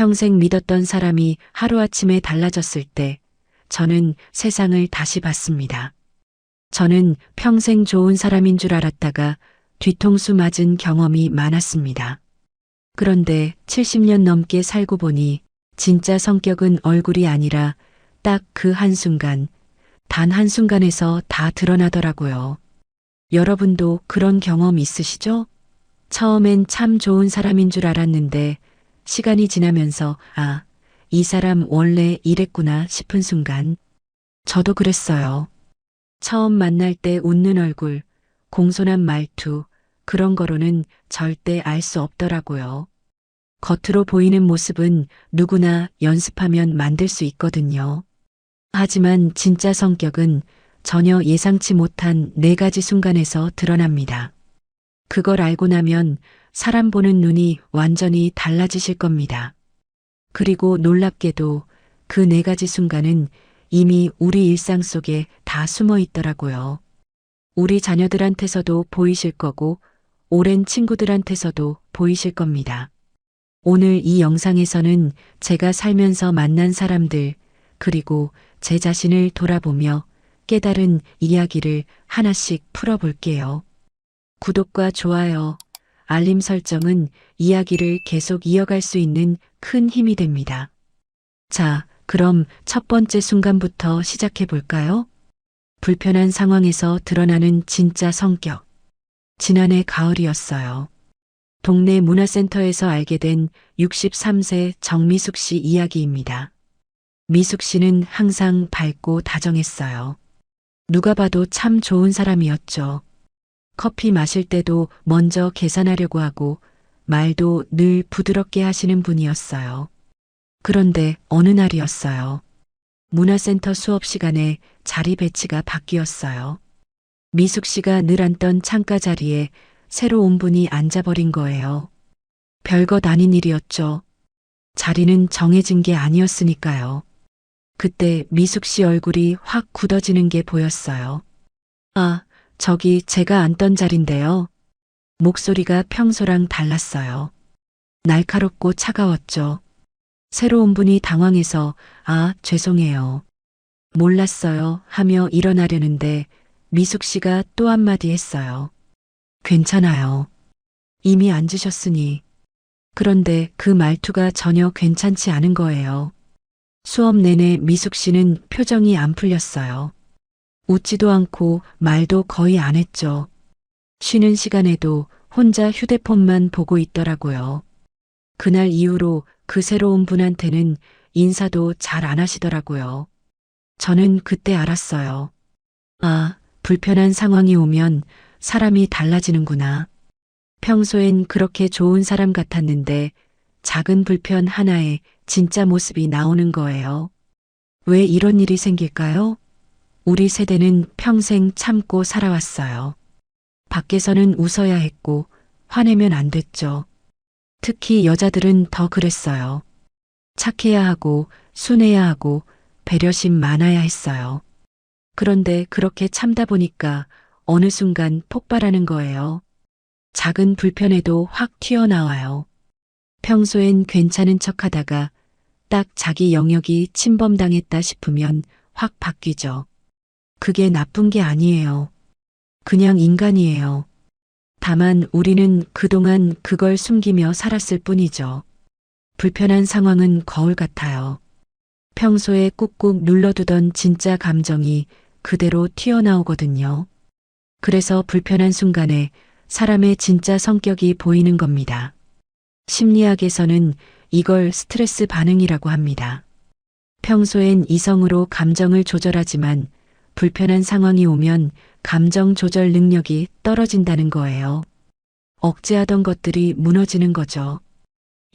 평생 믿었던 사람이 하루아침에 달라졌을 때 저는 세상을 다시 봤습니다. 저는 평생 좋은 사람인 줄 알았다가 뒤통수 맞은 경험이 많았습니다. 그런데 70년 넘게 살고 보니 진짜 성격은 얼굴이 아니라 딱 그 한순간, 단 한순간에서 다 드러나더라고요. 여러분도 그런 경험 있으시죠? 처음엔 참 좋은 사람인 줄 알았는데 시간이 지나면서 아, 이 사람 원래 이랬구나 싶은 순간. 저도 그랬어요. 처음 만날 때 웃는 얼굴, 공손한 말투, 그런 거로는 절대 알 수 없더라고요. 겉으로 보이는 모습은 누구나 연습하면 만들 수 있거든요. 하지만 진짜 성격은 전혀 예상치 못한 4가지 순간에서 드러납니다. 그걸 알고 나면 사람 보는 눈이 완전히 달라지실 겁니다. 그리고 놀랍게도 그 4가지 순간은 이미 우리 일상 속에 다 숨어 있더라고요. 우리 자녀들한테서도 보이실 거고 오랜 친구들한테서도 보이실 겁니다. 오늘 이 영상에서는 제가 살면서 만난 사람들 그리고 제 자신을 돌아보며 깨달은 이야기를 하나씩 풀어볼게요. 구독과 좋아요, 알림 설정은 이야기를 계속 이어갈 수 있는 큰 힘이 됩니다. 자, 그럼 첫 번째 순간부터 시작해 볼까요? 불편한 상황에서 드러나는 진짜 성격. 지난해 가을이었어요. 동네 문화센터에서 알게 된 63세 정미숙 씨 이야기입니다. 미숙 씨는 항상 밝고 다정했어요. 누가 봐도 참 좋은 사람이었죠. 커피 마실 때도 먼저 계산하려고 하고 말도 늘 부드럽게 하시는 분이었어요. 그런데 어느 날이었어요. 문화센터 수업 시간에 자리 배치가 바뀌었어요. 미숙 씨가 늘 앉던 창가 자리에 새로 온 분이 앉아버린 거예요. 별것 아닌 일이었죠. 자리는 정해진 게 아니었으니까요. 그때 미숙 씨 얼굴이 확 굳어지는 게 보였어요. 아, 저기 제가 앉던 자리인데요. 목소리가 평소랑 달랐어요. 날카롭고 차가웠죠. 새로운 분이 당황해서 아, 죄송해요. 몰랐어요 하며 일어나려는데 미숙 씨가 또 한마디 했어요. 괜찮아요. 이미 앉으셨으니. 그런데 그 말투가 전혀 괜찮지 않은 거예요. 수업 내내 미숙 씨는 표정이 안 풀렸어요. 웃지도 않고 말도 거의 안 했죠. 쉬는 시간에도 혼자 휴대폰만 보고 있더라고요. 그날 이후로 그 새로운 분한테는 인사도 잘 안 하시더라고요. 저는 그때 알았어요. 아, 불편한 상황이 오면 사람이 달라지는구나. 평소엔 그렇게 좋은 사람 같았는데 작은 불편 하나에 진짜 모습이 나오는 거예요. 왜 이런 일이 생길까요? 우리 세대는 평생 참고 살아왔어요. 밖에서는 웃어야 했고 화내면 안 됐죠. 특히 여자들은 더 그랬어요. 착해야 하고 순해야 하고 배려심 많아야 했어요. 그런데 그렇게 참다 보니까 어느 순간 폭발하는 거예요. 작은 불편에도 확 튀어나와요. 평소엔 괜찮은 척하다가 딱 자기 영역이 침범당했다 싶으면 확 바뀌죠. 그게 나쁜 게 아니에요. 그냥 인간이에요. 다만 우리는 그동안 그걸 숨기며 살았을 뿐이죠. 불편한 상황은 거울 같아요. 평소에 꾹꾹 눌러두던 진짜 감정이 그대로 튀어나오거든요. 그래서 불편한 순간에 사람의 진짜 성격이 보이는 겁니다. 심리학에서는 이걸 스트레스 반응이라고 합니다. 평소엔 이성으로 감정을 조절하지만 불편한 상황이 오면 감정 조절 능력이 떨어진다는 거예요. 억제하던 것들이 무너지는 거죠.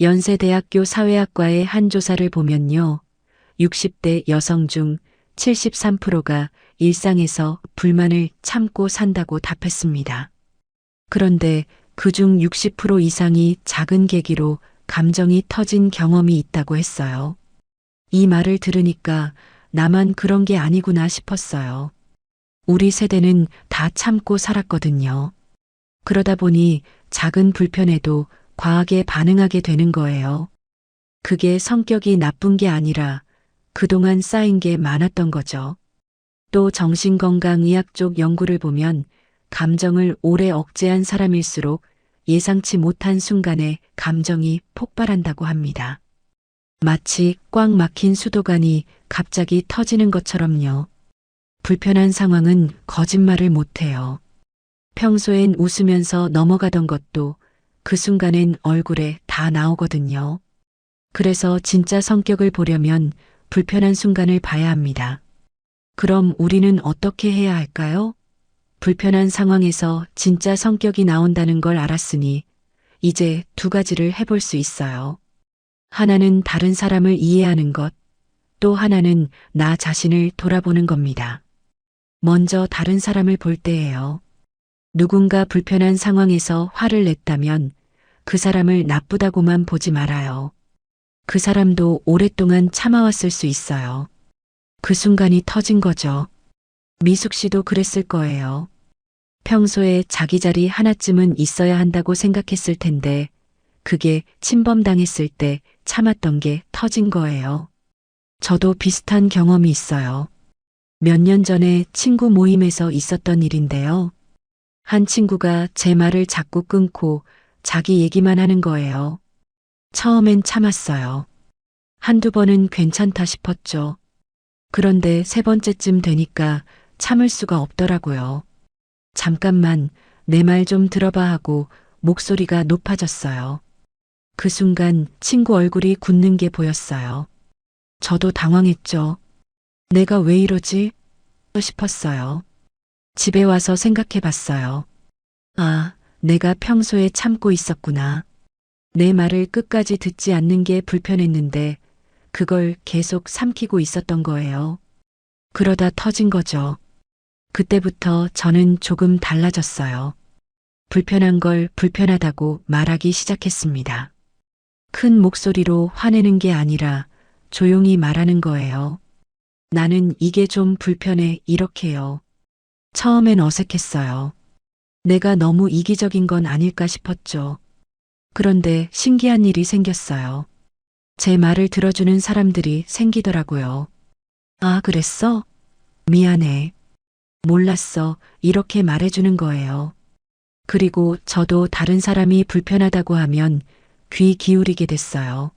연세대학교 사회학과의 한 조사를 보면요. 60대 여성 중 73%가 일상에서 불만을 참고 산다고 답했습니다. 그런데 그중 60% 이상이 작은 계기로 감정이 터진 경험이 있다고 했어요. 이 말을 들으니까 나만 그런 게 아니구나 싶었어요. 우리 세대는 다 참고 살았거든요. 그러다 보니 작은 불편에도 과하게 반응하게 되는 거예요. 그게 성격이 나쁜 게 아니라 그동안 쌓인 게 많았던 거죠. 또 정신건강의학 쪽 연구를 보면 감정을 오래 억제한 사람일수록 예상치 못한 순간에 감정이 폭발한다고 합니다. 마치 꽉 막힌 수도관이 갑자기 터지는 것처럼요. 불편한 상황은 거짓말을 못해요. 평소엔 웃으면서 넘어가던 것도 그 순간엔 얼굴에 다 나오거든요. 그래서 진짜 성격을 보려면 불편한 순간을 봐야 합니다. 그럼 우리는 어떻게 해야 할까요? 불편한 상황에서 진짜 성격이 나온다는 걸 알았으니 이제 두 가지를 해볼 수 있어요. 하나는 다른 사람을 이해하는 것, 또 하나는 나 자신을 돌아보는 겁니다. 먼저 다른 사람을 볼 때예요. 누군가 불편한 상황에서 화를 냈다면 그 사람을 나쁘다고만 보지 말아요. 그 사람도 오랫동안 참아왔을 수 있어요. 그 순간이 터진 거죠. 미숙 씨도 그랬을 거예요. 평소에 자기 자리 하나쯤은 있어야 한다고 생각했을 텐데 그게 침범당했을 때 참았던 게 터진 거예요. 저도 비슷한 경험이 있어요. 몇 년 전에 친구 모임에서 있었던 일인데요. 한 친구가 제 말을 자꾸 끊고 자기 얘기만 하는 거예요. 처음엔 참았어요. 한두 번은 괜찮다 싶었죠. 그런데 세 번째쯤 되니까 참을 수가 없더라고요. 잠깐만 내 말 좀 들어봐 하고 목소리가 높아졌어요. 그 순간 친구 얼굴이 굳는 게 보였어요. 저도 당황했죠. 내가 왜 이러지? 싶었어요. 집에 와서 생각해 봤어요. 아, 내가 평소에 참고 있었구나. 내 말을 끝까지 듣지 않는 게 불편했는데 그걸 계속 삼키고 있었던 거예요. 그러다 터진 거죠. 그때부터 저는 조금 달라졌어요. 불편한 걸 불편하다고 말하기 시작했습니다. 큰 목소리로 화내는 게 아니라 조용히 말하는 거예요. 나는 이게 좀 불편해 이렇게요. 처음엔 어색했어요. 내가 너무 이기적인 건 아닐까 싶었죠. 그런데 신기한 일이 생겼어요. 제 말을 들어주는 사람들이 생기더라고요. 아, 그랬어? 미안해. 몰랐어. 이렇게 말해주는 거예요. 그리고 저도 다른 사람이 불편하다고 하면 귀 기울이게 됐어요.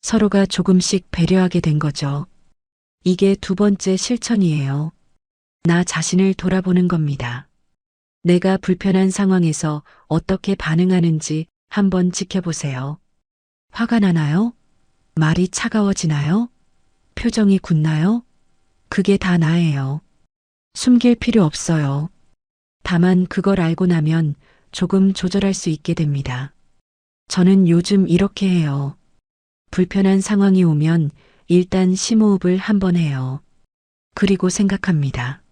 서로가 조금씩 배려하게 된 거죠. 이게 두 번째 실천이에요. 나 자신을 돌아보는 겁니다. 내가 불편한 상황에서 어떻게 반응하는지 한번 지켜보세요. 화가 나나요? 말이 차가워지나요? 표정이 굳나요? 그게 다 나예요. 숨길 필요 없어요. 다만 그걸 알고 나면 조금 조절할 수 있게 됩니다. 저는 요즘 이렇게 해요. 불편한 상황이 오면 일단 심호흡을 한번 해요. 그리고 생각합니다.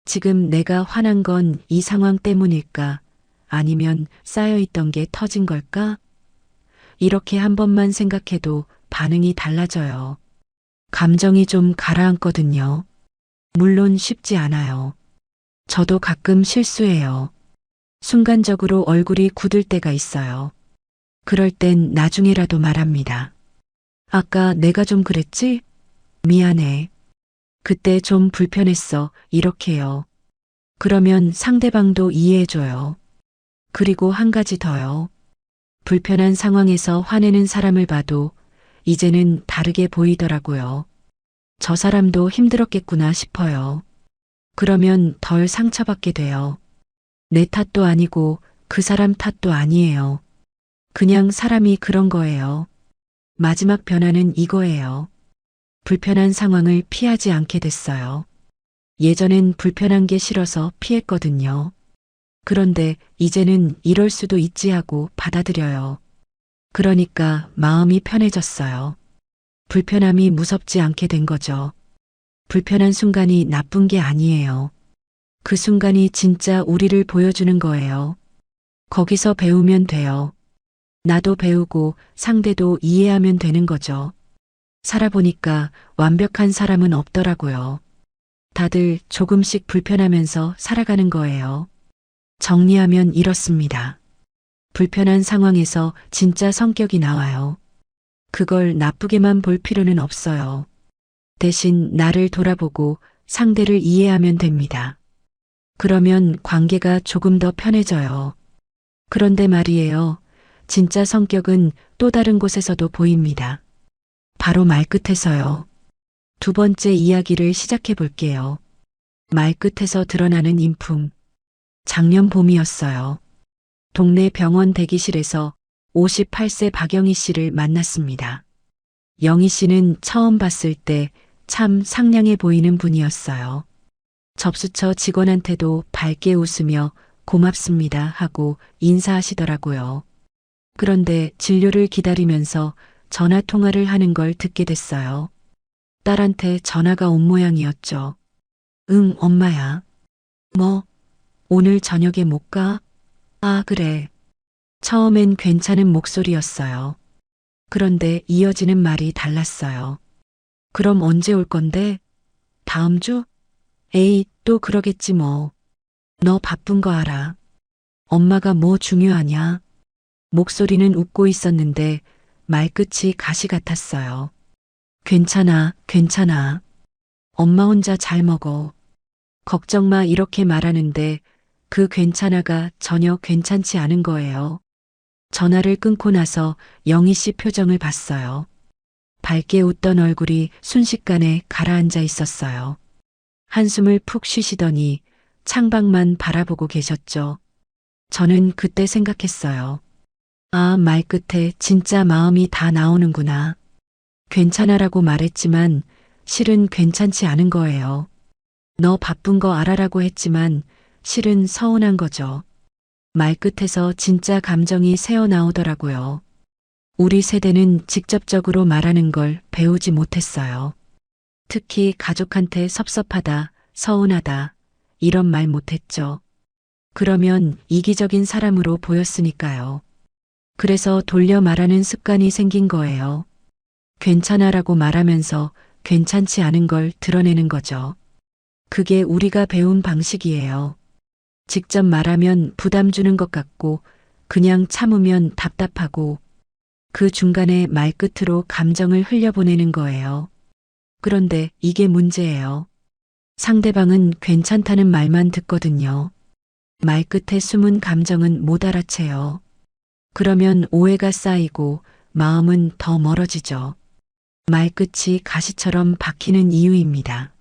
지금 내가 화난 건 이 상황 때문일까? 아니면 쌓여있던 게 터진 걸까? 이렇게 한 번만 생각해도 반응이 달라져요. 감정이 좀 가라앉거든요. 물론 쉽지 않아요. 저도 가끔 실수해요. 순간적으로 얼굴이 굳을 때가 있어요. 그럴 땐 나중에라도 말합니다. 아까 내가 좀 그랬지? 미안해. 그때 좀 불편했어. 이렇게요. 그러면 상대방도 이해해줘요. 그리고 한 가지 더요. 불편한 상황에서 화내는 사람을 봐도 이제는 다르게 보이더라고요. 저 사람도 힘들었겠구나 싶어요. 그러면 덜 상처받게 돼요. 내 탓도 아니고 그 사람 탓도 아니에요. 그냥 사람이 그런 거예요. 마지막 변화는 이거예요. 불편한 상황을 피하지 않게 됐어요. 예전엔 불편한 게 싫어서 피했거든요. 그런데 이제는 이럴 수도 있지 하고 받아들여요. 그러니까 마음이 편해졌어요. 불편함이 무섭지 않게 된 거죠. 불편한 순간이 나쁜 게 아니에요. 그 순간이 진짜 우리를 보여주는 거예요. 거기서 배우면 돼요. 나도 배우고 상대도 이해하면 되는 거죠. 살아보니까 완벽한 사람은 없더라고요. 다들 조금씩 불편하면서 살아가는 거예요. 정리하면 이렇습니다. 불편한 상황에서 진짜 성격이 나와요. 그걸 나쁘게만 볼 필요는 없어요. 대신 나를 돌아보고 상대를 이해하면 됩니다. 그러면 관계가 조금 더 편해져요. 그런데 말이에요. 진짜 성격은 또 다른 곳에서도 보입니다. 바로 말끝에서요. 두 번째 이야기를 시작해 볼게요. 말끝에서 드러나는 인품. 작년 봄이었어요. 동네 병원 대기실에서 58세 박영희 씨를 만났습니다. 영희 씨는 처음 봤을 때 참 상냥해 보이는 분이었어요. 접수처 직원한테도 밝게 웃으며 고맙습니다 하고 인사하시더라고요. 그런데 진료를 기다리면서 전화 통화를 하는 걸 듣게 됐어요. 딸한테 전화가 온 모양이었죠. 응, 엄마야. 뭐, 오늘 저녁에 못 가? 아, 그래. 처음엔 괜찮은 목소리였어요. 그런데 이어지는 말이 달랐어요. 그럼 언제 올 건데? 다음 주? 에이, 또 그러겠지 뭐. 너 바쁜 거 알아. 엄마가 뭐 중요하냐? 목소리는 웃고 있었는데 말끝이 가시 같았어요. 괜찮아, 괜찮아. 엄마 혼자 잘 먹어. 걱정 마 이렇게 말하는데 그 괜찮아가 전혀 괜찮지 않은 거예요. 전화를 끊고 나서 영희 씨 표정을 봤어요. 밝게 웃던 얼굴이 순식간에 가라앉아 있었어요. 한숨을 푹 쉬시더니 창밖만 바라보고 계셨죠. 저는 그때 생각했어요. 아, 말끝에 진짜 마음이 다 나오는구나. 괜찮아라고 말했지만 실은 괜찮지 않은 거예요. 너 바쁜 거 알아라고 했지만 실은 서운한 거죠. 말끝에서 진짜 감정이 새어나오더라고요. 우리 세대는 직접적으로 말하는 걸 배우지 못했어요. 특히 가족한테 섭섭하다, 서운하다, 이런 말 못했죠. 그러면 이기적인 사람으로 보였으니까요. 그래서 돌려 말하는 습관이 생긴 거예요. 괜찮아라고 말하면서 괜찮지 않은 걸 드러내는 거죠. 그게 우리가 배운 방식이에요. 직접 말하면 부담 주는 것 같고, 그냥 참으면 답답하고, 그 중간에 말끝으로 감정을 흘려보내는 거예요. 그런데 이게 문제예요. 상대방은 괜찮다는 말만 듣거든요. 말끝에 숨은 감정은 못 알아채요. 그러면 오해가 쌓이고 마음은 더 멀어지죠. 말끝이 가시처럼 박히는 이유입니다.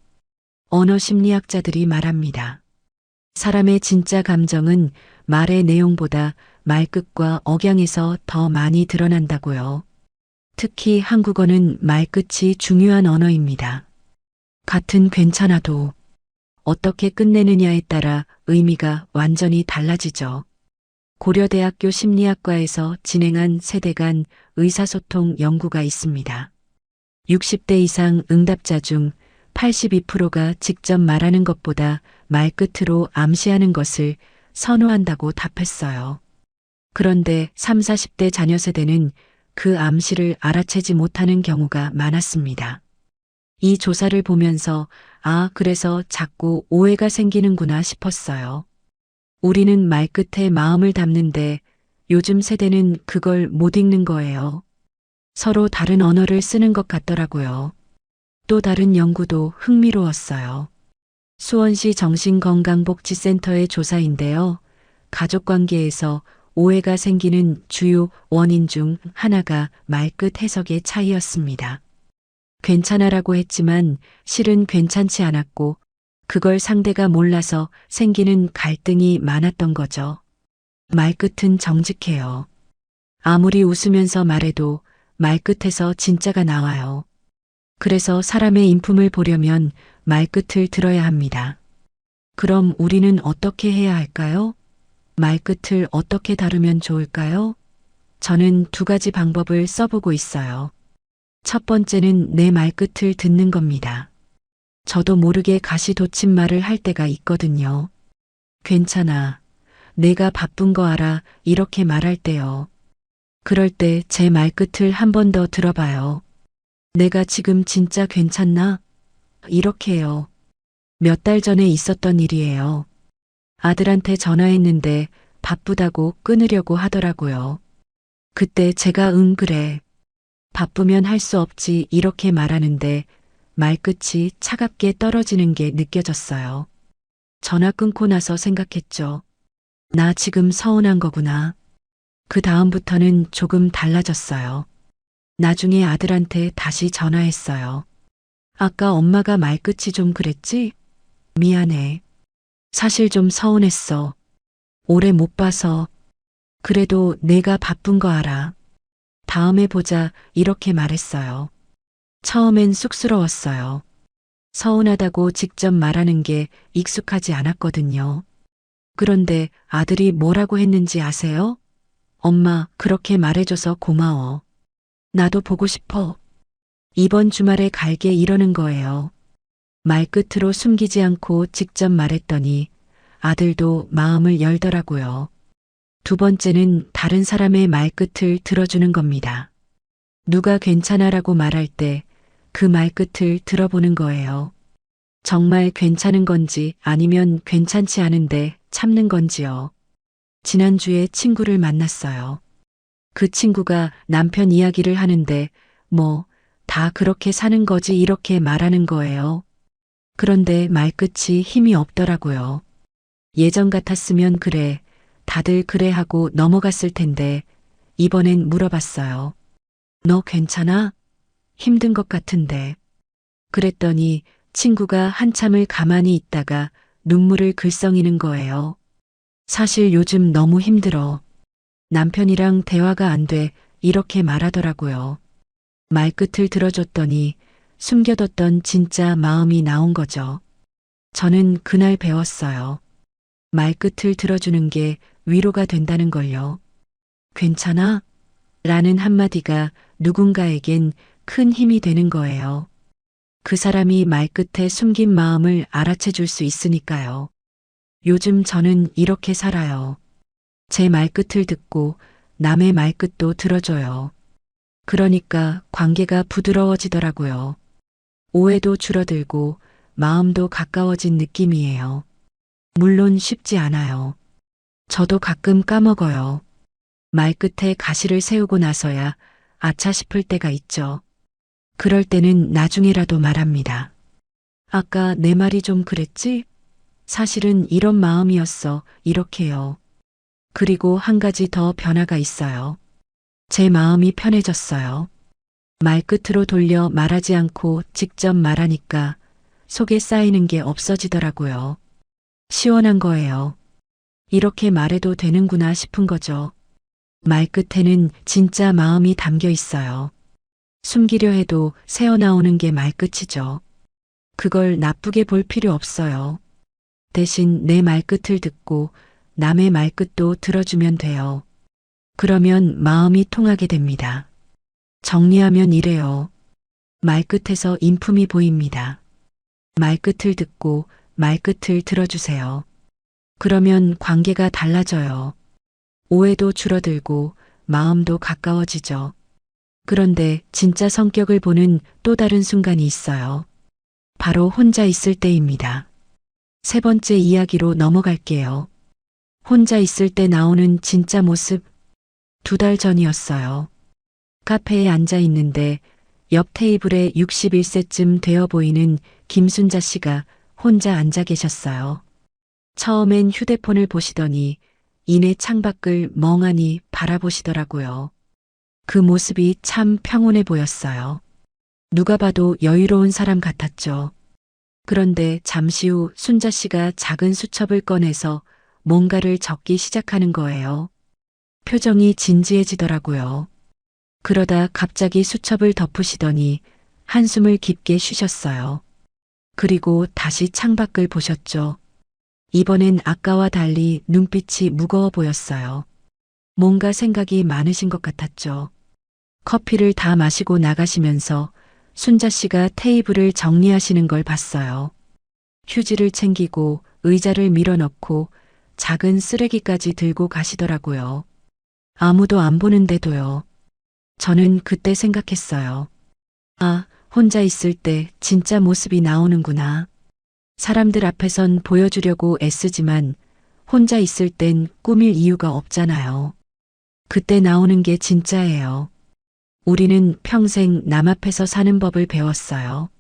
언어 심리학자들이 말합니다. 사람의 진짜 감정은 말의 내용보다 말끝과 억양에서 더 많이 드러난다고요. 특히 한국어는 말끝이 중요한 언어입니다. 같은 괜찮아도 어떻게 끝내느냐에 따라 의미가 완전히 달라지죠. 고려대학교 심리학과에서 진행한 세대 간 의사소통 연구가 있습니다. 60대 이상 응답자 중 82%가 직접 말하는 것보다 말끝으로 암시하는 것을 선호한다고 답했어요. 그런데 30, 40대 자녀 세대는 그 암시를 알아채지 못하는 경우가 많았습니다. 이 조사를 보면서 아, 그래서 자꾸 오해가 생기는구나 싶었어요. 우리는 말끝에 마음을 담는데 요즘 세대는 그걸 못 읽는 거예요. 서로 다른 언어를 쓰는 것 같더라고요. 또 다른 연구도 흥미로웠어요. 수원시 정신건강복지센터의 조사인데요. 가족관계에서 오해가 생기는 주요 원인 중 하나가 말끝 해석의 차이였습니다. 괜찮아라고 했지만 실은 괜찮지 않았고 그걸 상대가 몰라서 생기는 갈등이 많았던 거죠. 말끝은 정직해요. 아무리 웃으면서 말해도 말끝에서 진짜가 나와요. 그래서 사람의 인품을 보려면 말끝을 들어야 합니다. 그럼 우리는 어떻게 해야 할까요? 말끝을 어떻게 다루면 좋을까요? 저는 두 가지 방법을 써보고 있어요. 첫 번째는 내 말끝을 듣는 겁니다. 저도 모르게 가시돋친 말을 할 때가 있거든요. 괜찮아. 내가 바쁜 거 알아. 이렇게 말할 때요. 그럴 때 제 말끝을 한 번 더 들어봐요. 내가 지금 진짜 괜찮나? 이렇게요. 몇 달 전에 있었던 일이에요. 아들한테 전화했는데 바쁘다고 끊으려고 하더라고요. 그때 제가 응, 그래. 바쁘면 할 수 없지 이렇게 말하는데 말끝이 차갑게 떨어지는 게 느껴졌어요. 전화 끊고 나서 생각했죠. 나 지금 서운한 거구나. 그 다음부터는 조금 달라졌어요. 나중에 아들한테 다시 전화했어요. 아까 엄마가 말끝이 좀 그랬지? 미안해. 사실 좀 서운했어. 오래 못 봐서. 그래도 내가 바쁜 거 알아. 다음에 보자 이렇게 말했어요. 처음엔 쑥스러웠어요. 서운하다고 직접 말하는 게 익숙하지 않았거든요. 그런데 아들이 뭐라고 했는지 아세요? 엄마, 그렇게 말해줘서 고마워. 나도 보고 싶어. 이번 주말에 갈게 이러는 거예요. 말끝으로 숨기지 않고 직접 말했더니 아들도 마음을 열더라고요. 두 번째는 다른 사람의 말끝을 들어주는 겁니다. 누가 괜찮아라고 말할 때 그 말끝을 들어보는 거예요. 정말 괜찮은 건지 아니면 괜찮지 않은데 참는 건지요. 지난주에 친구를 만났어요. 그 친구가 남편 이야기를 하는데 뭐 다 그렇게 사는 거지 이렇게 말하는 거예요. 그런데 말끝이 힘이 없더라고요. 예전 같았으면 그래, 다들 그래 하고 넘어갔을 텐데 이번엔 물어봤어요. 너 괜찮아? 힘든 것 같은데. 그랬더니 친구가 한참을 가만히 있다가 눈물을 글썽이는 거예요. 사실 요즘 너무 힘들어. 남편이랑 대화가 안 돼. 이렇게 말하더라고요. 말끝을 들어줬더니 숨겨뒀던 진짜 마음이 나온 거죠. 저는 그날 배웠어요. 말끝을 들어주는 게 위로가 된다는 걸요. 괜찮아? 라는 한마디가 누군가에겐 큰 힘이 되는 거예요. 그 사람이 말끝에 숨긴 마음을 알아채 줄 수 있으니까요. 요즘 저는 이렇게 살아요. 제 말끝을 듣고 남의 말끝도 들어줘요. 그러니까 관계가 부드러워지더라고요. 오해도 줄어들고 마음도 가까워진 느낌이에요. 물론 쉽지 않아요. 저도 가끔 까먹어요. 말끝에 가시를 세우고 나서야 아차 싶을 때가 있죠. 그럴 때는 나중에라도 말합니다. 아까 내 말이 좀 그랬지? 사실은 이런 마음이었어. 이렇게요. 그리고 한 가지 더 변화가 있어요. 제 마음이 편해졌어요. 말끝으로 돌려 말하지 않고 직접 말하니까 속에 쌓이는 게 없어지더라고요. 시원한 거예요. 이렇게 말해도 되는구나 싶은 거죠. 말끝에는 진짜 마음이 담겨 있어요. 숨기려 해도 새어나오는 게 말끝이죠. 그걸 나쁘게 볼 필요 없어요. 대신 내 말끝을 듣고 남의 말끝도 들어주면 돼요. 그러면 마음이 통하게 됩니다. 정리하면 이래요. 말끝에서 인품이 보입니다. 말끝을 듣고 말끝을 들어주세요. 그러면 관계가 달라져요. 오해도 줄어들고 마음도 가까워지죠. 그런데 진짜 성격을 보는 또 다른 순간이 있어요. 바로 혼자 있을 때입니다. 세 번째 이야기로 넘어갈게요. 혼자 있을 때 나오는 진짜 모습. 2달 전이었어요. 카페에 앉아 있는데 옆 테이블에 61세쯤 되어 보이는 김순자 씨가 혼자 앉아 계셨어요. 처음엔 휴대폰을 보시더니 이내 창밖을 멍하니 바라보시더라고요. 그 모습이 참 평온해 보였어요. 누가 봐도 여유로운 사람 같았죠. 그런데 잠시 후 순자 씨가 작은 수첩을 꺼내서 뭔가를 적기 시작하는 거예요. 표정이 진지해지더라고요. 그러다 갑자기 수첩을 덮으시더니 한숨을 깊게 쉬셨어요. 그리고 다시 창밖을 보셨죠. 이번엔 아까와 달리 눈빛이 무거워 보였어요. 뭔가 생각이 많으신 것 같았죠. 커피를 다 마시고 나가시면서 순자 씨가 테이블을 정리하시는 걸 봤어요. 휴지를 챙기고 의자를 밀어넣고 작은 쓰레기까지 들고 가시더라고요. 아무도 안 보는데도요. 저는 그때 생각했어요. 아, 혼자 있을 때 진짜 모습이 나오는구나. 사람들 앞에선 보여주려고 애쓰지만 혼자 있을 땐 꾸밀 이유가 없잖아요. 그때 나오는 게 진짜예요. 우리는 평생 남 앞에서 사는 법을 배웠어요.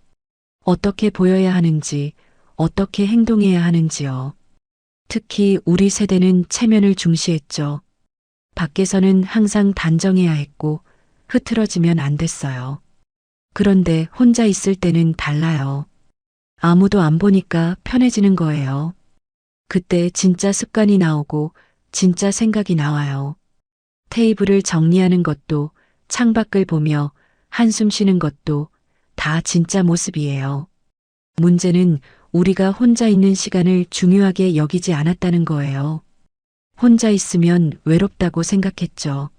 어떻게 보여야 하는지, 어떻게 행동해야 하는지요. 특히 우리 세대는 체면을 중시했죠. 밖에서는 항상 단정해야 했고 흐트러지면 안 됐어요. 그런데 혼자 있을 때는 달라요. 아무도 안 보니까 편해지는 거예요. 그때 진짜 습관이 나오고 진짜 생각이 나와요. 테이블을 정리하는 것도 창밖을 보며 한숨 쉬는 것도 다 진짜 모습이에요. 문제는 우리가 혼자 있는 시간을 중요하게 여기지 않았다는 거예요. 혼자 있으면 외롭다고 생각했죠.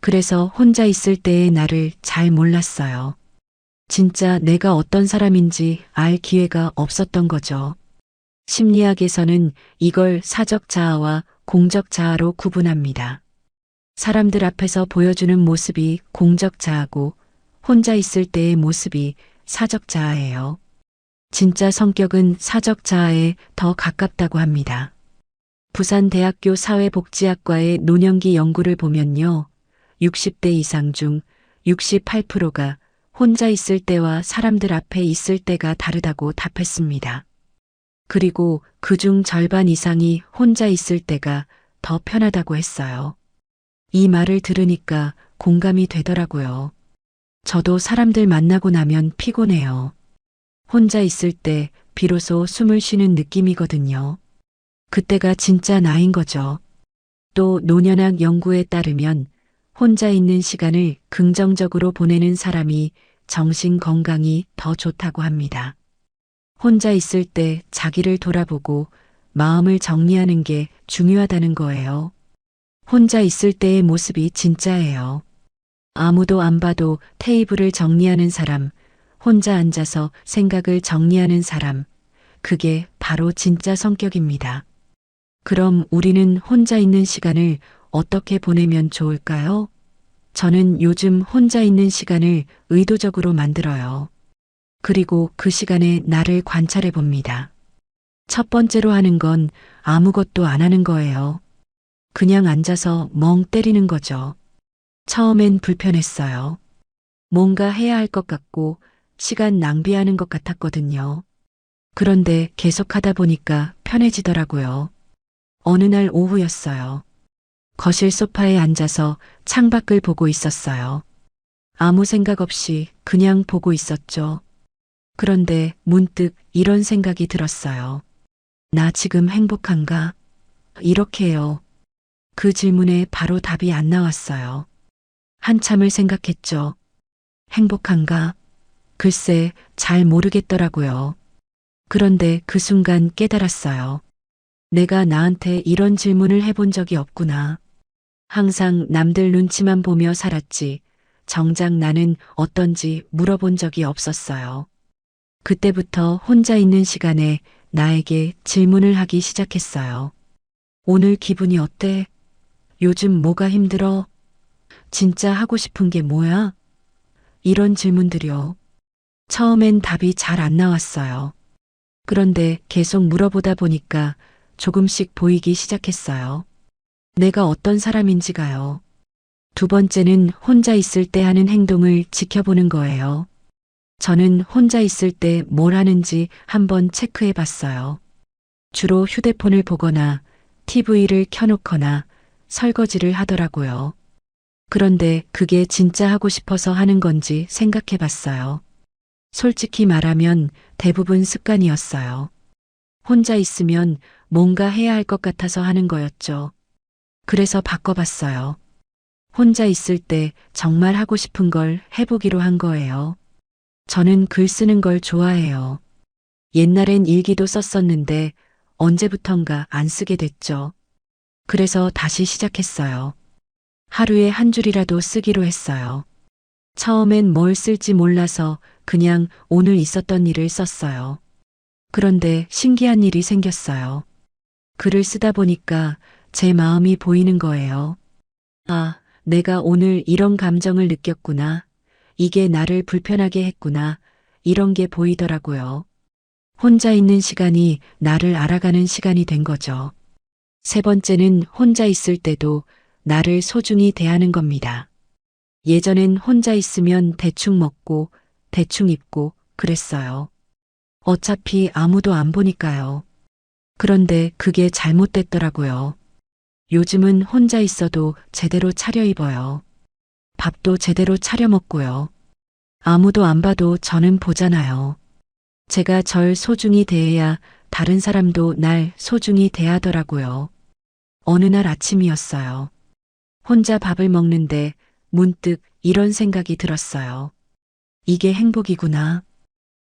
그래서 혼자 있을 때의 나를 잘 몰랐어요. 진짜 내가 어떤 사람인지 알 기회가 없었던 거죠. 심리학에서는 이걸 사적 자아와 공적 자아로 구분합니다. 사람들 앞에서 보여주는 모습이 공적 자아고 혼자 있을 때의 모습이 사적 자아예요. 진짜 성격은 사적 자아에 더 가깝다고 합니다. 부산대학교 사회복지학과의 노년기 연구를 보면요. 60대 이상 중 68%가 혼자 있을 때와 사람들 앞에 있을 때가 다르다고 답했습니다. 그리고 그중 절반 이상이 혼자 있을 때가 더 편하다고 했어요. 이 말을 들으니까 공감이 되더라고요. 저도 사람들 만나고 나면 피곤해요. 혼자 있을 때 비로소 숨을 쉬는 느낌이거든요. 그때가 진짜 나인 거죠. 또 노년학 연구에 따르면 혼자 있는 시간을 긍정적으로 보내는 사람이 정신 건강이 더 좋다고 합니다. 혼자 있을 때 자기를 돌아보고 마음을 정리하는 게 중요하다는 거예요. 혼자 있을 때의 모습이 진짜예요. 아무도 안 봐도 테이블을 정리하는 사람, 혼자 앉아서 생각을 정리하는 사람, 그게 바로 진짜 성격입니다. 그럼 우리는 혼자 있는 시간을 어떻게 보내면 좋을까요? 저는 요즘 혼자 있는 시간을 의도적으로 만들어요. 그리고 그 시간에 나를 관찰해 봅니다. 첫 번째로 하는 건 아무것도 안 하는 거예요. 그냥 앉아서 멍 때리는 거죠. 처음엔 불편했어요. 뭔가 해야 할 것 같고 시간 낭비하는 것 같았거든요. 그런데 계속 하다 보니까 편해지더라고요. 어느 날 오후였어요. 거실 소파에 앉아서 창밖을 보고 있었어요. 아무 생각 없이 그냥 보고 있었죠. 그런데 문득 이런 생각이 들었어요. 나 지금 행복한가? 이렇게요. 그 질문에 바로 답이 안 나왔어요. 한참을 생각했죠. 행복한가? 글쎄, 잘 모르겠더라고요. 그런데 그 순간 깨달았어요. 내가 나한테 이런 질문을 해본 적이 없구나. 항상 남들 눈치만 보며 살았지, 정작 나는 어떤지 물어본 적이 없었어요. 그때부터 혼자 있는 시간에 나에게 질문을 하기 시작했어요. 오늘 기분이 어때? 요즘 뭐가 힘들어? 진짜 하고 싶은 게 뭐야? 이런 질문들이요. 처음엔 답이 잘 안 나왔어요. 그런데 계속 물어보다 보니까 조금씩 보이기 시작했어요. 내가 어떤 사람인지가요. 두 번째는 혼자 있을 때 하는 행동을 지켜보는 거예요. 저는 혼자 있을 때 뭘 하는지 한번 체크해 봤어요. 주로 휴대폰을 보거나 TV를 켜놓거나 설거지를 하더라고요. 그런데 그게 진짜 하고 싶어서 하는 건지 생각해 봤어요. 솔직히 말하면 대부분 습관이었어요. 혼자 있으면 뭔가 해야 할 것 같아서 하는 거였죠. 그래서 바꿔봤어요. 혼자 있을 때 정말 하고 싶은 걸 해보기로 한 거예요. 저는 글 쓰는 걸 좋아해요. 옛날엔 일기도 썼었는데 언제부턴가 안 쓰게 됐죠. 그래서 다시 시작했어요. 하루에 한 줄이라도 쓰기로 했어요. 처음엔 뭘 쓸지 몰라서 그냥 오늘 있었던 일을 썼어요. 그런데 신기한 일이 생겼어요. 글을 쓰다 보니까 제 마음이 보이는 거예요. 아, 내가 오늘 이런 감정을 느꼈구나. 이게 나를 불편하게 했구나. 이런 게 보이더라고요. 혼자 있는 시간이 나를 알아가는 시간이 된 거죠. 세 번째는 혼자 있을 때도 나를 소중히 대하는 겁니다. 예전엔 혼자 있으면 대충 먹고 대충 입고 그랬어요. 어차피 아무도 안 보니까요. 그런데 그게 잘못됐더라고요. 요즘은 혼자 있어도 제대로 차려입어요. 밥도 제대로 차려 먹고요. 아무도 안 봐도 저는 보잖아요. 제가 절 소중히 대해야 다른 사람도 날 소중히 대하더라고요. 어느 날 아침이었어요. 혼자 밥을 먹는데 문득 이런 생각이 들었어요. 이게 행복이구나.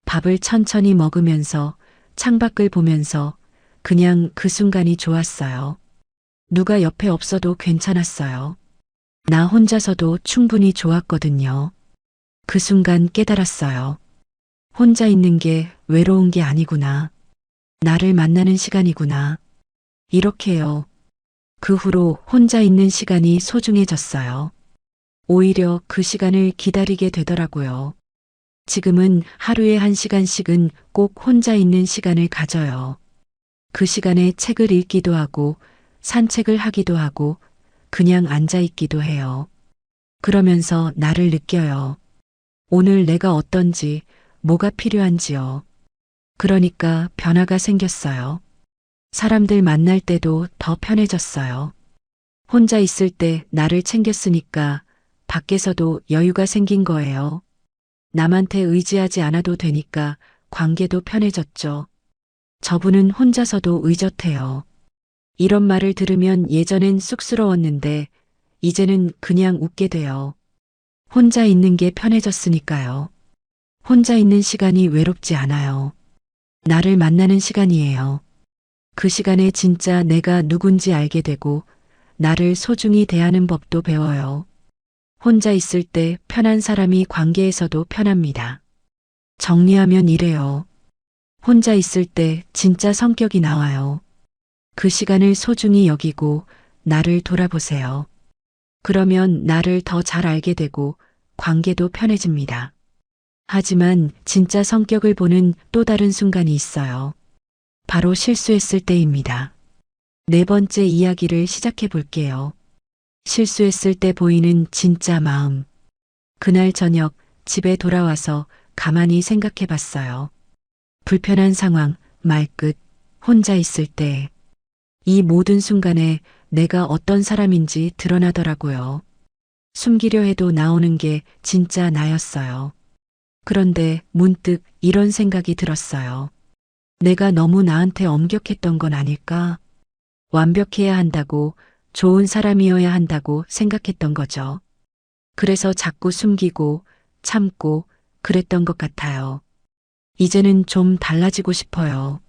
밥을 천천히 먹으면서 창밖을 보면서 그냥 그 순간이 좋았어요. 누가 옆에 없어도 괜찮았어요. 나 혼자서도 충분히 좋았거든요. 그 순간 깨달았어요. 혼자 있는 게 외로운 게 아니구나. 나를 만나는 시간이구나. 이렇게요. 그 후로 혼자 있는 시간이 소중해졌어요. 오히려 그 시간을 기다리게 되더라고요. 지금은 하루에 1시간씩은 꼭 혼자 있는 시간을 가져요. 그 시간에 책을 읽기도 하고 산책을 하기도 하고 그냥 앉아 있기도 해요. 그러면서 나를 느껴요. 오늘 내가 어떤지, 뭐가 필요한지요. 그러니까 변화가 생겼어요. 사람들 만날 때도 더 편해졌어요. 혼자 있을 때 나를 챙겼으니까 밖에서도 여유가 생긴 거예요. 남한테 의지하지 않아도 되니까 관계도 편해졌죠. 저분은 혼자서도 의젓해요. 이런 말을 들으면 예전엔 쑥스러웠는데 이제는 그냥 웃게 돼요. 혼자 있는 게 편해졌으니까요. 혼자 있는 시간이 외롭지 않아요. 나를 만나는 시간이에요. 그 시간에 진짜 내가 누군지 알게 되고 나를 소중히 대하는 법도 배워요. 혼자 있을 때 편한 사람이 관계에서도 편합니다. 정리하면 이래요. 혼자 있을 때 진짜 성격이 나와요. 그 시간을 소중히 여기고 나를 돌아보세요. 그러면 나를 더 잘 알게 되고 관계도 편해집니다. 하지만 진짜 성격을 보는 또 다른 순간이 있어요. 바로 실수했을 때입니다. 네 번째 이야기를 시작해 볼게요. 실수했을 때 보이는 진짜 마음. 그날 저녁 집에 돌아와서 가만히 생각해 봤어요. 불편한 상황, 말끝, 혼자 있을 때. 이 모든 순간에 내가 어떤 사람인지 드러나더라고요. 숨기려 해도 나오는 게 진짜 나였어요. 그런데 문득 이런 생각이 들었어요. 내가 너무 나한테 엄격했던 건 아닐까? 완벽해야 한다고, 좋은 사람이어야 한다고 생각했던 거죠. 그래서 자꾸 숨기고, 참고, 그랬던 것 같아요. 이제는 좀 달라지고 싶어요.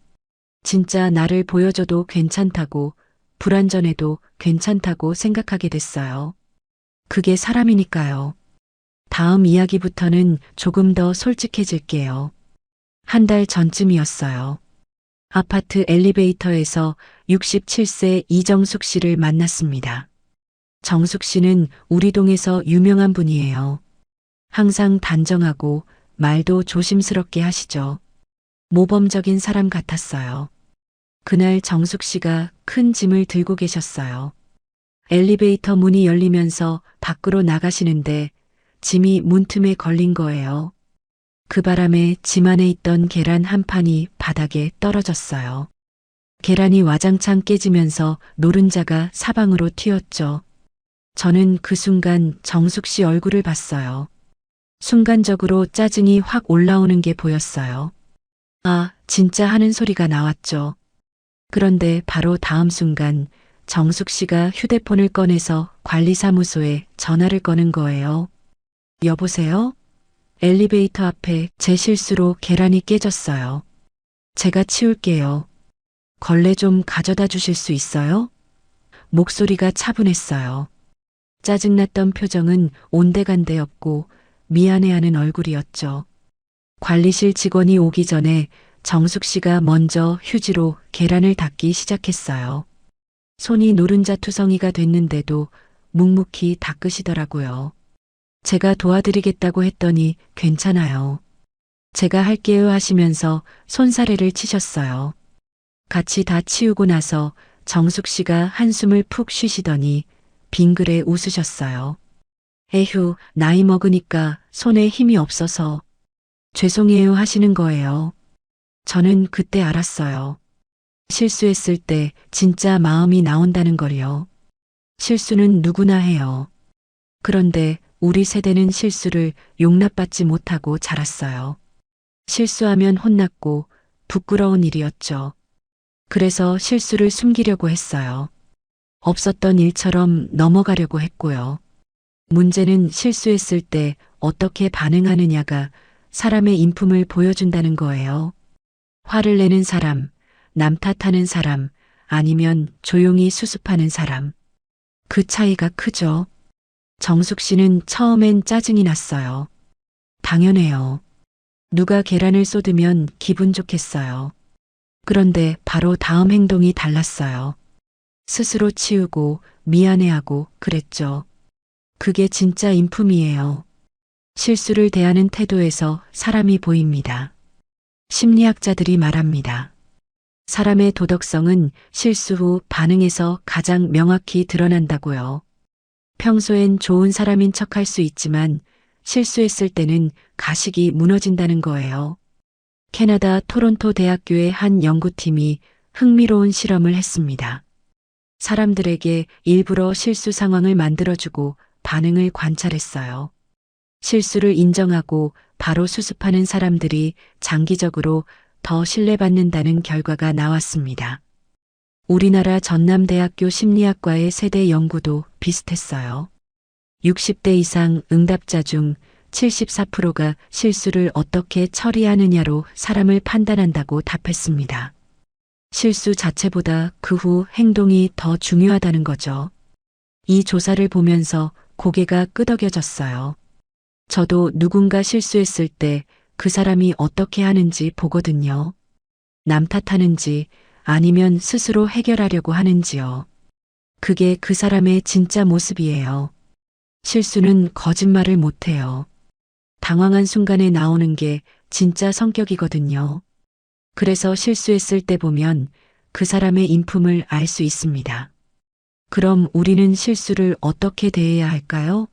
진짜 나를 보여줘도 괜찮다고, 불완전해도 괜찮다고 생각하게 됐어요. 그게 사람이니까요. 다음 이야기부터는 조금 더 솔직해질게요. 한 달 전쯤이었어요. 아파트 엘리베이터에서 67세 이정숙 씨를 만났습니다. 정숙 씨는 우리 동에서 유명한 분이에요. 항상 단정하고 말도 조심스럽게 하시죠. 모범적인 사람 같았어요. 그날 정숙 씨가 큰 짐을 들고 계셨어요. 엘리베이터 문이 열리면서 밖으로 나가시는데 짐이 문틈에 걸린 거예요. 그 바람에 짐 안에 있던 계란 한 판이 바닥에 떨어졌어요. 계란이 와장창 깨지면서 노른자가 사방으로 튀었죠. 저는 그 순간 정숙 씨 얼굴을 봤어요. 순간적으로 짜증이 확 올라오는 게 보였어요. 아, 진짜 하는 소리가 나왔죠. 그런데 바로 다음 순간 정숙 씨가 휴대폰을 꺼내서 관리사무소에 전화를 거는 거예요. 여보세요? 엘리베이터 앞에 제 실수로 계란이 깨졌어요. 제가 치울게요. 걸레 좀 가져다 주실 수 있어요? 목소리가 차분했어요. 짜증났던 표정은 온데간데 없고 미안해하는 얼굴이었죠. 관리실 직원이 오기 전에 정숙 씨가 먼저 휴지로 계란을 닦기 시작했어요. 손이 노른자 투성이가 됐는데도 묵묵히 닦으시더라고요. 제가 도와드리겠다고 했더니 괜찮아요. 제가 할게요 하시면서 손사래를 치셨어요. 같이 다 치우고 나서 정숙 씨가 한숨을 푹 쉬시더니 빙그레 웃으셨어요. 에휴, 나이 먹으니까 손에 힘이 없어서 죄송해요 하시는 거예요. 저는 그때 알았어요. 실수했을 때 진짜 마음이 나온다는 걸요. 실수는 누구나 해요. 그런데 우리 세대는 실수를 용납받지 못하고 자랐어요. 실수하면 혼났고 부끄러운 일이었죠. 그래서 실수를 숨기려고 했어요. 없었던 일처럼 넘어가려고 했고요. 문제는 실수했을 때 어떻게 반응하느냐가 사람의 인품을 보여준다는 거예요. 화를 내는 사람, 남 탓하는 사람, 아니면 조용히 수습하는 사람. 그 차이가 크죠. 정숙 씨는 처음엔 짜증이 났어요. 당연해요. 누가 계란을 쏟으면 기분 좋겠어요. 그런데 바로 다음 행동이 달랐어요. 스스로 치우고 미안해하고 그랬죠. 그게 진짜 인품이에요. 실수를 대하는 태도에서 사람이 보입니다. 심리학자들이 말합니다. 사람의 도덕성은 실수 후 반응에서 가장 명확히 드러난다고요. 평소엔 좋은 사람인 척할 수 있지만 실수했을 때는 가식이 무너진다는 거예요. 캐나다 토론토 대학교의 한 연구팀이 흥미로운 실험을 했습니다. 사람들에게 일부러 실수 상황을 만들어주고 반응을 관찰했어요. 실수를 인정하고 바로 수습하는 사람들이 장기적으로 더 신뢰받는다는 결과가 나왔습니다. 우리나라 전남대학교 심리학과의 세대 연구도 비슷했어요. 60대 이상 응답자 중 74%가 실수를 어떻게 처리하느냐로 사람을 판단한다고 답했습니다. 실수 자체보다 그 후 행동이 더 중요하다는 거죠. 이 조사를 보면서 고개가 끄덕여졌어요. 저도 누군가 실수했을 때 그 사람이 어떻게 하는지 보거든요. 남 탓하는지 아니면 스스로 해결하려고 하는지요. 그게 그 사람의 진짜 모습이에요. 실수는 거짓말을 못해요. 당황한 순간에 나오는 게 진짜 성격이거든요. 그래서 실수했을 때 보면 그 사람의 인품을 알 수 있습니다. 그럼 우리는 실수를 어떻게 대해야 할까요?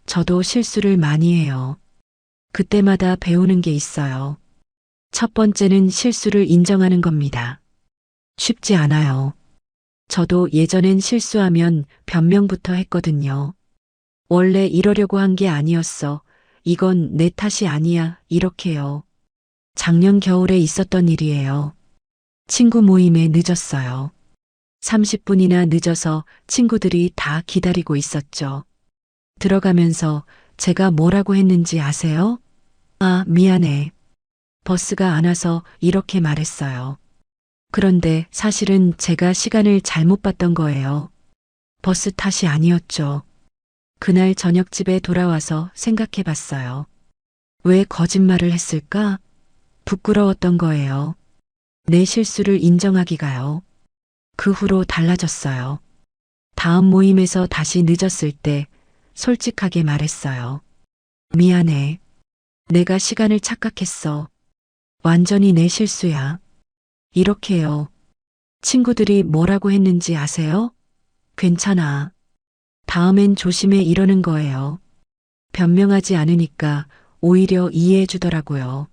저도 실수를 많이 해요. 그때마다 배우는 게 있어요. 첫 번째는 실수를 인정하는 겁니다. 쉽지 않아요. 저도 예전엔 실수하면 변명부터 했거든요. 원래 이러려고 한 게 아니었어. 이건 내 탓이 아니야. 이렇게요. 작년 겨울에 있었던 일이에요. 친구 모임에 늦었어요. 30분이나 늦어서 친구들이 다 기다리고 있었죠. 들어가면서 제가 뭐라고 했는지 아세요? 아, 미안해. 버스가 안 와서 이렇게 말했어요. 그런데 사실은 제가 시간을 잘못 봤던 거예요. 버스 탓이 아니었죠. 그날 저녁 집에 돌아와서 생각해 봤어요. 왜 거짓말을 했을까? 부끄러웠던 거예요. 내 실수를 인정하기가요. 그 후로 달라졌어요. 다음 모임에서 다시 늦었을 때 솔직하게 말했어요. 미안해. 내가 시간을 착각했어. 완전히 내 실수야. 이렇게요. 친구들이 뭐라고 했는지 아세요? 괜찮아. 다음엔 조심해 이러는 거예요. 변명하지 않으니까 오히려 이해해 주더라고요.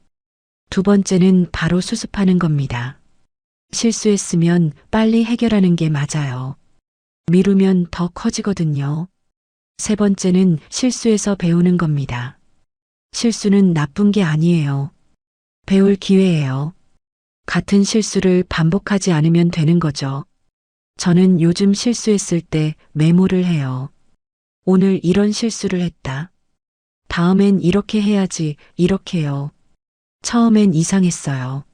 두 번째는 바로 수습하는 겁니다. 실수했으면 빨리 해결하는 게 맞아요. 미루면 더 커지거든요. 세 번째는 실수에서 배우는 겁니다. 실수는 나쁜 게 아니에요. 배울 기회예요. 같은 실수를 반복하지 않으면 되는 거죠. 저는 요즘 실수했을 때 메모를 해요. 오늘 이런 실수를 했다. 다음엔 이렇게 해야지, 이렇게요. 처음엔 이상했어요.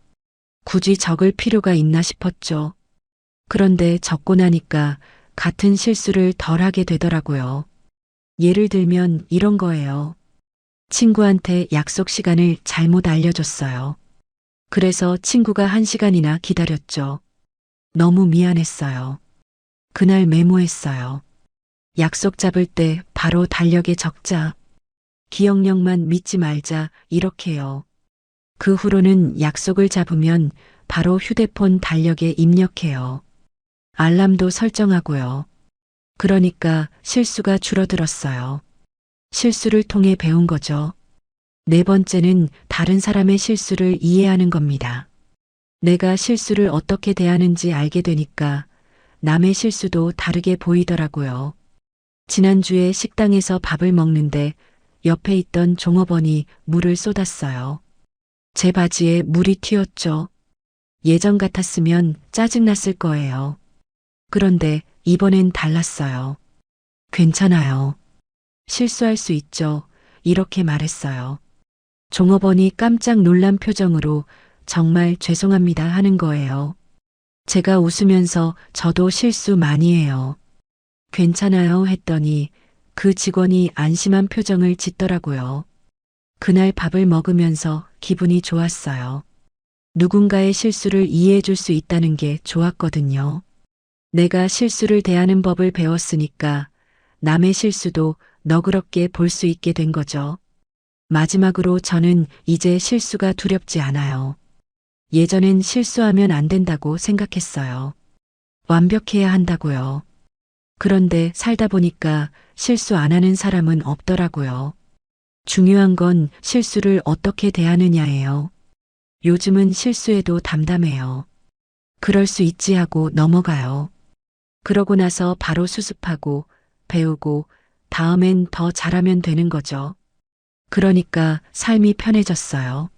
굳이 적을 필요가 있나 싶었죠. 그런데 적고 나니까 같은 실수를 덜 하게 되더라고요. 예를 들면 이런 거예요. 친구한테 약속 시간을 잘못 알려줬어요. 그래서 친구가 1시간이나 기다렸죠. 너무 미안했어요. 그날 메모했어요. 약속 잡을 때 바로 달력에 적자. 기억력만 믿지 말자, 이렇게요. 그 후로는 약속을 잡으면 바로 휴대폰 달력에 입력해요. 알람도 설정하고요. 그러니까 실수가 줄어들었어요. 실수를 통해 배운 거죠. 네 번째는 다른 사람의 실수를 이해하는 겁니다. 내가 실수를 어떻게 대하는지 알게 되니까 남의 실수도 다르게 보이더라고요. 지난주에 식당에서 밥을 먹는데 옆에 있던 종업원이 물을 쏟았어요. 제 바지에 물이 튀었죠. 예전 같았으면 짜증났을 거예요. 그런데 이번엔 달랐어요. 괜찮아요. 실수할 수 있죠. 이렇게 말했어요. 종업원이 깜짝 놀란 표정으로 정말 죄송합니다 하는 거예요. 제가 웃으면서 저도 실수 많이 해요. 괜찮아요 했더니 그 직원이 안심한 표정을 짓더라고요. 그날 밥을 먹으면서 기분이 좋았어요. 누군가의 실수를 이해해 줄 수 있다는 게 좋았거든요. 내가 실수를 대하는 법을 배웠으니까 남의 실수도 너그럽게 볼 수 있게 된 거죠. 마지막으로 저는 이제 실수가 두렵지 않아요. 예전엔 실수하면 안 된다고 생각했어요. 완벽해야 한다고요. 그런데 살다 보니까 실수 안 하는 사람은 없더라고요. 중요한 건 실수를 어떻게 대하느냐예요. 요즘은 실수해도 담담해요. 그럴 수 있지 하고 넘어가요. 그러고 나서 바로 수습하고 배우고 다음엔 더 잘하면 되는 거죠. 그러니까 삶이 편해졌어요.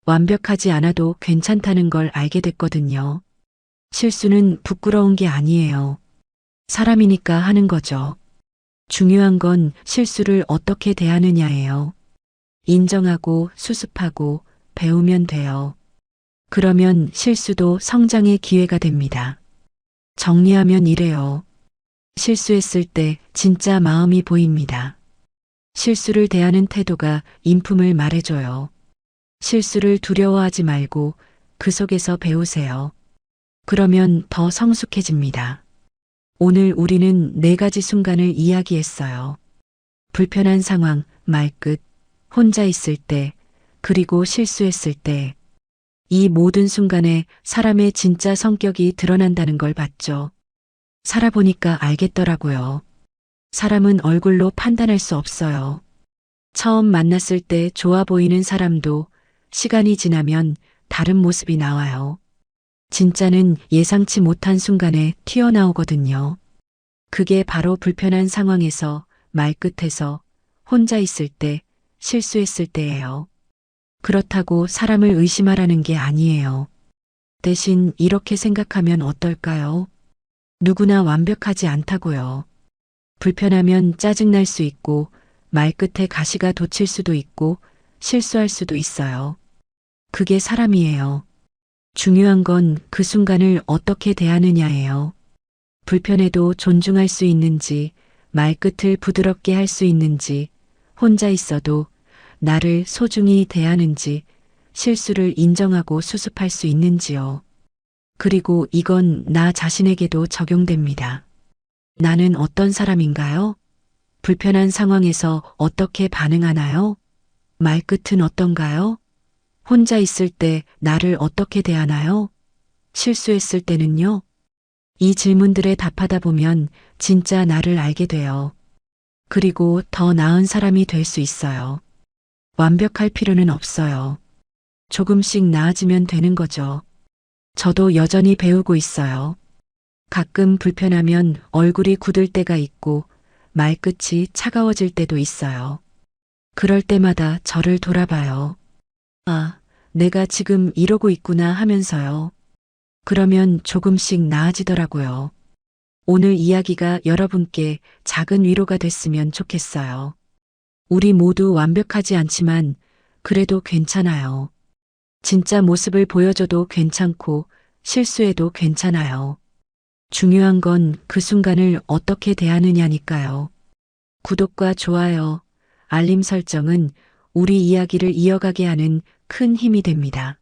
완벽하지 않아도 괜찮다는 걸 알게 됐거든요. 실수는 부끄러운 게 아니에요. 사람이니까 하는 거죠. 중요한 건 실수를 어떻게 대하느냐예요. 인정하고 수습하고 배우면 돼요. 그러면 실수도 성장의 기회가 됩니다. 정리하면 이래요. 실수했을 때 진짜 마음이 보입니다. 실수를 대하는 태도가 인품을 말해줘요. 실수를 두려워하지 말고 그 속에서 배우세요. 그러면 더 성숙해집니다. 오늘 우리는 4가지 순간을 이야기했어요. 불편한 상황, 말끝, 혼자 있을 때, 그리고 실수했을 때. 이 모든 순간에 사람의 진짜 성격이 드러난다는 걸 봤죠. 살아보니까 알겠더라고요. 사람은 얼굴로 판단할 수 없어요. 처음 만났을 때 좋아 보이는 사람도 시간이 지나면 다른 모습이 나와요. 진짜는 예상치 못한 순간에 튀어나오거든요. 그게 바로 불편한 상황에서, 말끝에서, 혼자 있을 때, 실수했을 때예요. 그렇다고 사람을 의심하라는 게 아니에요. 대신 이렇게 생각하면 어떨까요? 누구나 완벽하지 않다고요. 불편하면 짜증날 수 있고, 말끝에 가시가 돋칠 수도 있고, 실수할 수도 있어요. 그게 사람이에요. 중요한 건 그 순간을 어떻게 대하느냐예요. 불편해도 존중할 수 있는지, 말끝을 부드럽게 할 수 있는지, 혼자 있어도 나를 소중히 대하는지, 실수를 인정하고 수습할 수 있는지요. 그리고 이건 나 자신에게도 적용됩니다. 나는 어떤 사람인가요? 불편한 상황에서 어떻게 반응하나요? 말끝은 어떤가요? 혼자 있을 때 나를 어떻게 대하나요? 실수했을 때는요? 이 질문들에 답하다 보면 진짜 나를 알게 돼요. 그리고 더 나은 사람이 될 수 있어요. 완벽할 필요는 없어요. 조금씩 나아지면 되는 거죠. 저도 여전히 배우고 있어요. 가끔 불편하면 얼굴이 굳을 때가 있고 말끝이 차가워질 때도 있어요. 그럴 때마다 저를 돌아봐요. 아, 내가 지금 이러고 있구나 하면서요. 그러면 조금씩 나아지더라고요. 오늘 이야기가 여러분께 작은 위로가 됐으면 좋겠어요. 우리 모두 완벽하지 않지만 그래도 괜찮아요. 진짜 모습을 보여줘도 괜찮고 실수해도 괜찮아요. 중요한 건 그 순간을 어떻게 대하느냐니까요. 구독과 좋아요, 알림 설정은 우리 이야기를 이어가게 하는 큰 힘이 됩니다.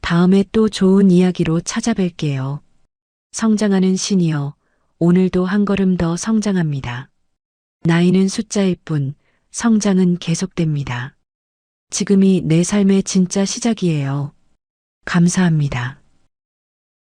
다음에 또 좋은 이야기로 찾아뵐게요. 성장하는 시니어, 오늘도 한 걸음 더 성장합니다. 나이는 숫자일 뿐, 성장은 계속됩니다. 지금이 내 삶의 진짜 시작이에요. 감사합니다.